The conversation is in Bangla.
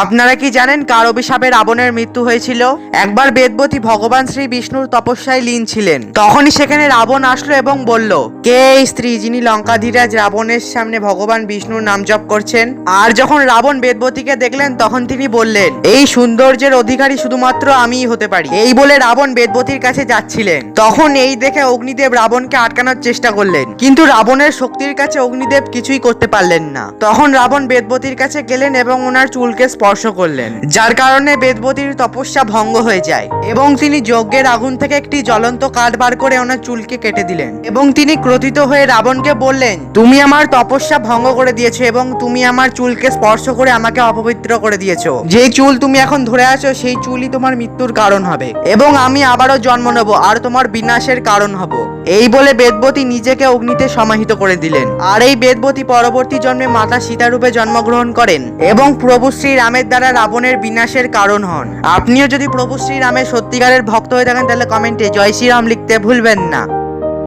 আপনারা কি জানেন কার অভিশাপে রাবণের মৃত্যু হয়েছিল? একবার বেদবতী ভগবান শ্রী বিষ্ণুর তপস্যায় লীন ছিলেন। তখনই সেখানে রাবণ আসলো এবং বলল, কে এই স্ত্রী যিনি লঙ্কাধীরাজ রাবণের সামনে ভগবান বিষ্ণুর নাম জপ করছেন? আর যখন রাবণ বেদবতীকে দেখলেন তখন তিনি বললেন, এই সৌন্দর্যের অধিকারী শুধুমাত্র আমিই হতে পারি। এই বলে রাবণ বেদবতীর কাছে যাচ্ছিলেন। তখন এই দেখে অগ্নিদেব রাবণকে আটকানোর চেষ্টা করলেন, কিন্তু রাবণের শক্তির কাছে অগ্নিদেব কিছুই করতে পারলেন না। তখন রাবণ বেদবতীর কাছে গেলেন এবং ওনার চুলকে স্পর্শ করলেন, যার কারণে বেদবতীর তপস্যা ভঙ্গ হয়ে যায় এবং তিনি যজ্ঞের আগুন থেকে একটি জ্বলন্ত কাঠ বার করে ওনার চুলকে কেটে দিলেন। এবং তিনি ক্রোধিত হয়ে রাবণকে বললেন, তুমি আমার তপস্যা ভঙ্গ করে দিয়েছো এবং তুমি আমার চুলকে স্পর্শ করে আমাকে অপবিত্র করে দিয়েছো। যে চুল তুমি এখন ধরে আছো সেই চুলই তোমার মৃত্যুর কারণ হবে এবং আমি আবারও জন্ম নেব আর তোমার বিনাশের কারণ হব। এই বলে বেদবতী নিজেকে অগ্নিতে সমাহিত করে দিলেন। আর এই বেদবতী পরবর্তী জন্মে মাতা সীতা রূপে জন্মগ্রহণ করেন এবং প্রভু শ্রী রামের দ্বারা রাবণের বিনাশের কারণ হন। আপনিও যদি প্রভু শ্রী রামের সত্যিকারের ভক্ত হয়ে থাকেন তাহলে কমেন্টে জয় শ্রীরাম লিখতে ভুলবেন না।